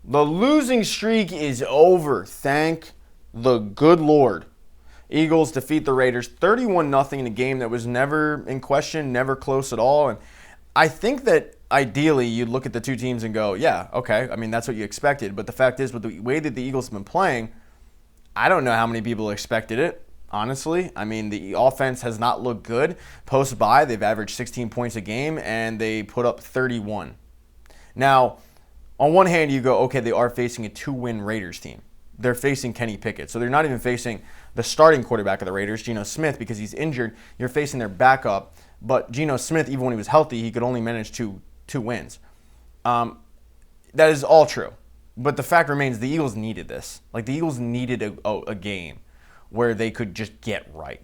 The losing streak is over. Thank the good Lord. Eagles defeat the Raiders 31-0 in a game that was never in question, never close at all. And I think that ideally you'd look at the two teams and go, yeah, okay. I mean, that's what you expected. But the fact is, with the way that the Eagles have been playing, I don't know how many people expected it, honestly. I mean, the offense has not looked good. Post-bye, they've averaged 16 points a game, and they put up 31. Now, on one hand, you go, okay, they are facing a 2-win Raiders team. They're facing Kenny Pickett. So they're not even facing the starting quarterback of the Raiders, Geno Smith, because he's injured. You're facing their backup. But Geno Smith, even when he was healthy, he could only manage two wins. That is all true. But the fact remains, the Eagles needed this. Like, the Eagles needed a game where they could just get right.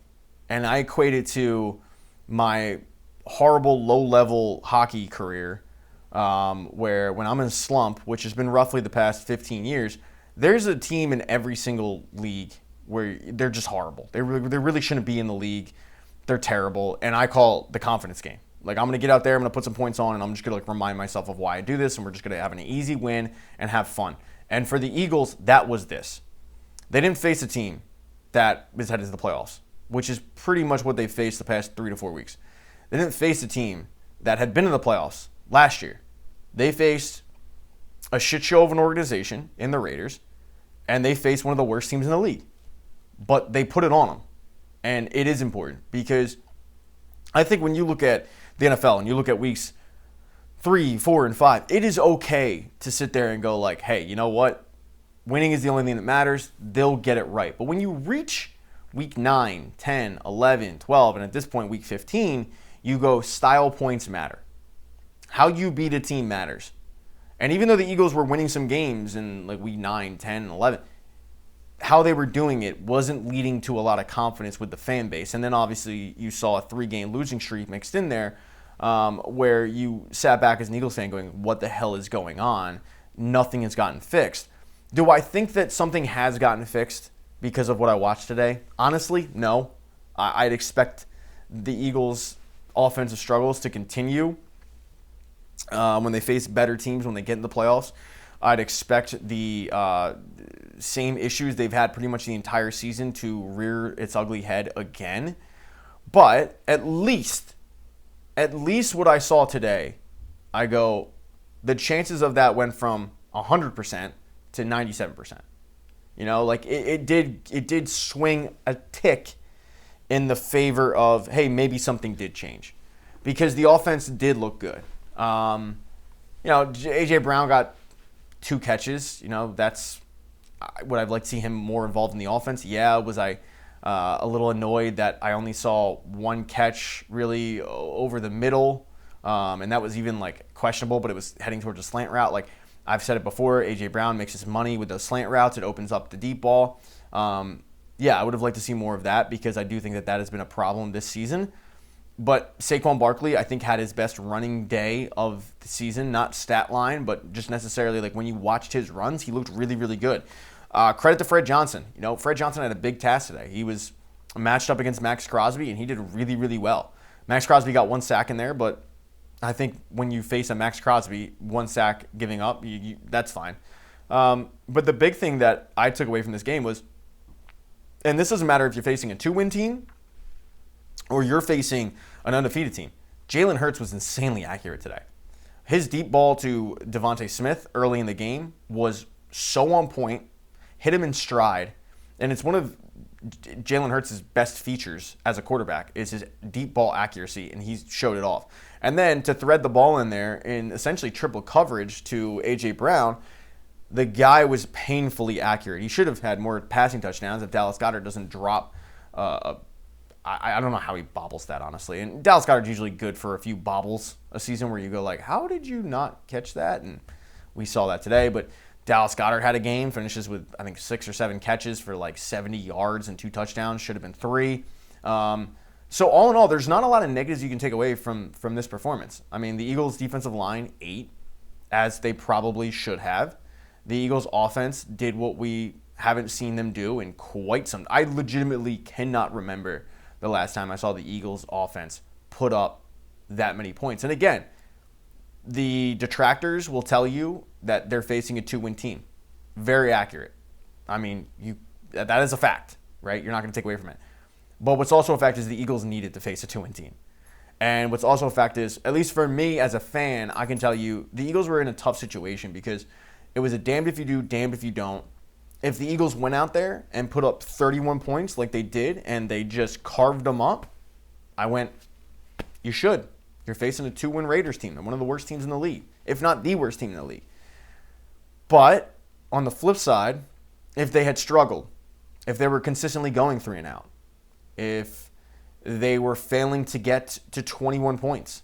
And I equate it to my horrible low-level hockey career, where when I'm in a slump, which has been roughly the past 15 years, there's a team in every single league where they're just horrible. They really shouldn't be in the league. They're terrible. And I call the confidence game. Like, I'm going to get out there, I'm going to put some points on, and I'm just going to remind myself of why I do this, and we're just going to have an easy win and have fun. And for the Eagles, that was this. They didn't face a team that is headed to the playoffs, which is pretty much what they faced the past 3 to 4 weeks. They didn't face a team that had been in the playoffs last year. They faced a shit show of an organization in the Raiders, and they faced one of the worst teams in the league. But they put it on them. And it is important because I think when you look at the NFL and you look at weeks 3, 4, and 5, it is okay to sit there and go like, hey, you know what? Winning is the only thing that matters. They'll get it right. But when you reach week 9, 10, 11, 12, and at this point week 15, you go style points matter. How you beat a team matters. And even though the Eagles were winning some games in like week 9, 10, and 11, how they were doing it wasn't leading to a lot of confidence with the fan base. And then obviously you saw a 3-game losing streak mixed in there, where you sat back as an Eagles fan going, what the hell is going on? Nothing has gotten fixed. Do I think that something has gotten fixed because of what I watched today? Honestly, no. I'd expect the Eagles' offensive struggles to continue when they face better teams, when they get in the playoffs. I'd expect the same issues they've had pretty much the entire season to rear its ugly head again. But at least what I saw today, I go, the chances of that went from 100% to 97%. You know, like it did swing a tick in the favor of, hey, maybe something did change. Because the offense did look good. A.J. Brown got 2 catches. You know, that's would I like to see him more involved in the offense? Yeah. Was I a little annoyed that I only saw 1 catch really over the middle, and that was even like questionable, but it was heading towards a slant route. Like I've said it before, A.J. Brown makes his money with those slant routes. It opens up the deep ball. Yeah, I would have liked to see more of that because I do think that has been a problem this season. But Saquon Barkley, I think, had his best running day of the season. Not stat line, but just necessarily like when you watched his runs, he looked really, really good. Credit to Fred Johnson. You know, Fred Johnson had a big task today. He was matched up against Max Crosby, and he did really, really well. Max Crosby got 1 sack in there, but I think when you face a Max Crosby, 1 sack giving up, that's fine. But the big thing that I took away from this game was, and this doesn't matter if you're facing a 2-win team or you're facing an undefeated team, Jalen Hurts was insanely accurate today. His deep ball to Devontae Smith early in the game was so on point, hit him in stride, and it's one of Jalen Hurts' best features as a quarterback is his deep ball accuracy, and he's showed it off. And then to thread the ball in there in essentially triple coverage to A.J. Brown, the guy was painfully accurate. He should have had more passing touchdowns if Dallas Goedert doesn't drop I don't know how he bobbles that, honestly. And Dallas Goedert's usually good for a few bobbles a season where you go like, how did you not catch that? And we saw that today. But Dallas Goedert had a game, finishes with, I think, 6 or 7 catches for like 70 yards and 2 touchdowns. Should have been 3. So all in all, there's not a lot of negatives you can take away from this performance. I mean, the Eagles' defensive line ate, as they probably should have. The Eagles' offense did what we haven't seen them do in quite some. I legitimately cannot remember the last time I saw the Eagles' offense put up that many points. And again, The detractors will tell you that they're facing a 2-win team. Very accurate. I mean, that is a fact, right? You're not going to take away from it. But what's also a fact is the Eagles needed to face a 2-win team. And what's also a fact is, at least for me as a fan, I can tell you the Eagles were in a tough situation because it was a damned if you do, damned if you don't. If the Eagles went out there and put up 31 points like they did and they just carved them up, I went, you should. You're facing a 2-win Raiders team. They're one of the worst teams in the league, if not the worst team in the league. But on the flip side, if they had struggled, if they were consistently going 3 and out, if they were failing to get to 21 points,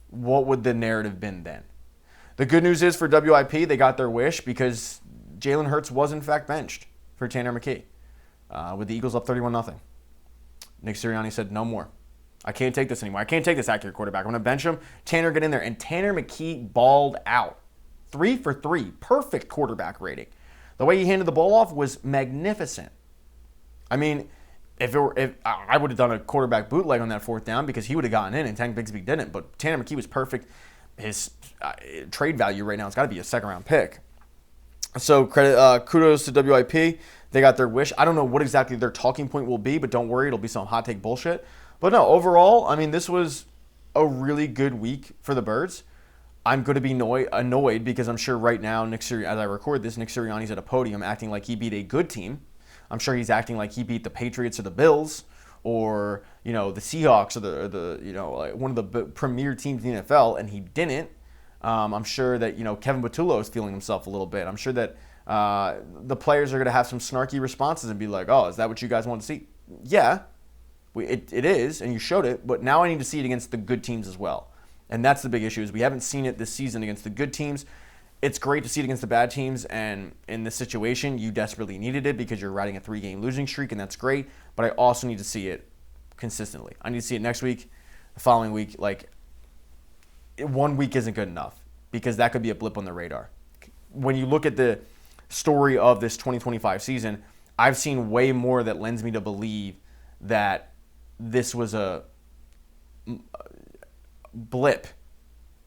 what would the narrative been then? The good news is for WIP, they got their wish because Jalen Hurts was in fact benched for Tanner McKee with the Eagles up 31-0. Nick Sirianni said, no more. I can't take this anymore. I can't take this accurate quarterback. I'm going to bench him. Tanner, get in there. And Tanner McKee balled out. 3 for 3. Perfect quarterback rating. The way he handed the ball off was magnificent. I mean, if I would have done a quarterback bootleg on that 4th down because he would have gotten in and Tank Bigsby didn't. But Tanner McKee was perfect. His trade value right now has got to be a 2nd-round pick. So kudos to WIP. They got their wish. I don't know what exactly their talking point will be, but don't worry, it'll be some hot take bullshit. But no, overall, I mean, this was a really good week for the Birds. I'm going to be annoyed because I'm sure right now, as I record this, Nick Sirianni's at a podium acting like he beat a good team. I'm sure he's acting like he beat the Patriots or the Bills or, the Seahawks or like one of the premier teams in the NFL, and he didn't. I'm sure that, Kevin Bottullo is feeling himself a little bit. I'm sure that the players are going to have some snarky responses and be like, oh, is that what you guys want to see? Yeah. It is, and you showed it, but now I need to see it against the good teams as well. And that's the big issue is we haven't seen it this season against the good teams. It's great to see it against the bad teams, and in this situation, you desperately needed it because you're riding a 3-game losing streak, and that's great, but I also need to see it consistently. I need to see it next week, the following week. Like, 1 week isn't good enough because that could be a blip on the radar. When you look at the story of this 2025 season, I've seen way more that lends me to believe that this was a blip,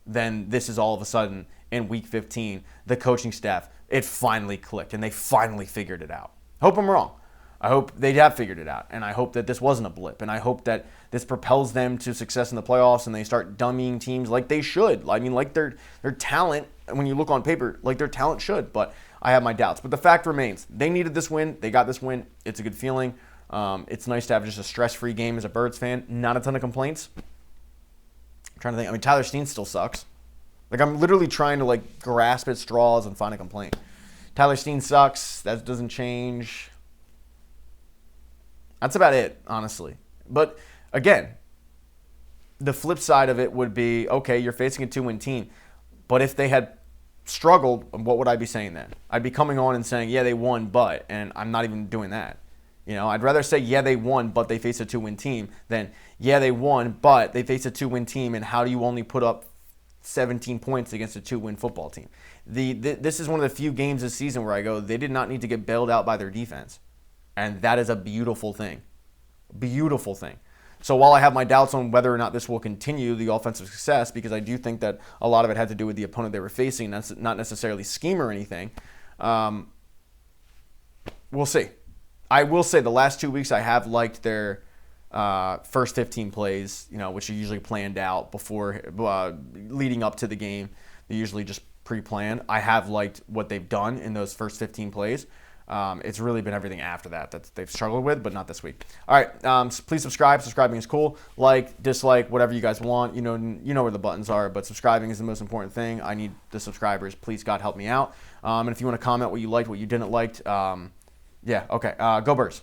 then this is all of a sudden in week 15, the coaching staff, it finally clicked and they finally figured it out. I hope I'm wrong. I hope they have figured it out, and I hope that this wasn't a blip, and I hope that this propels them to success in the playoffs and they start dummying teams like they should. I mean, like their talent, when you look on paper, like their talent should, but I have my doubts. But the fact remains, they needed this win. They got this win. It's a good feeling. It's nice to have just a stress-free game as a Birds fan. Not a ton of complaints. I'm trying to think. I mean, Tyler Steen still sucks. Like, I'm literally trying to, grasp at straws and find a complaint. Tyler Steen sucks. That doesn't change. That's about it, honestly. But, again, the flip side of it would be, okay, you're facing a 2-win team. But if they had struggled, what would I be saying then? I'd be coming on and saying, yeah, they won, but, and I'm not even doing that. I'd rather say, yeah, they won, but they face a 2-win team than, yeah, they won, but they face a 2-win team, and how do you only put up 17 points against a 2-win football team? This is one of the few games this season where I go, they did not need to get bailed out by their defense. And that is a beautiful thing. Beautiful thing. So while I have my doubts on whether or not this will continue the offensive success, because I do think that a lot of it had to do with the opponent they were facing, that's not necessarily scheme or anything, we'll see. I will say the last 2 weeks I have liked their first 15 plays, which are usually planned out before, leading up to the game. They're usually just pre-planned. I have liked what they've done in those first 15 plays. It's really been everything after that they've struggled with, but not this week. All right, please subscribe. Subscribing is cool. Like, dislike, whatever you guys want. You know where the buttons are, but subscribing is the most important thing. I need the subscribers. Please, God, help me out. And if you want to comment what you liked, what you didn't like, yeah, okay. Go Birds.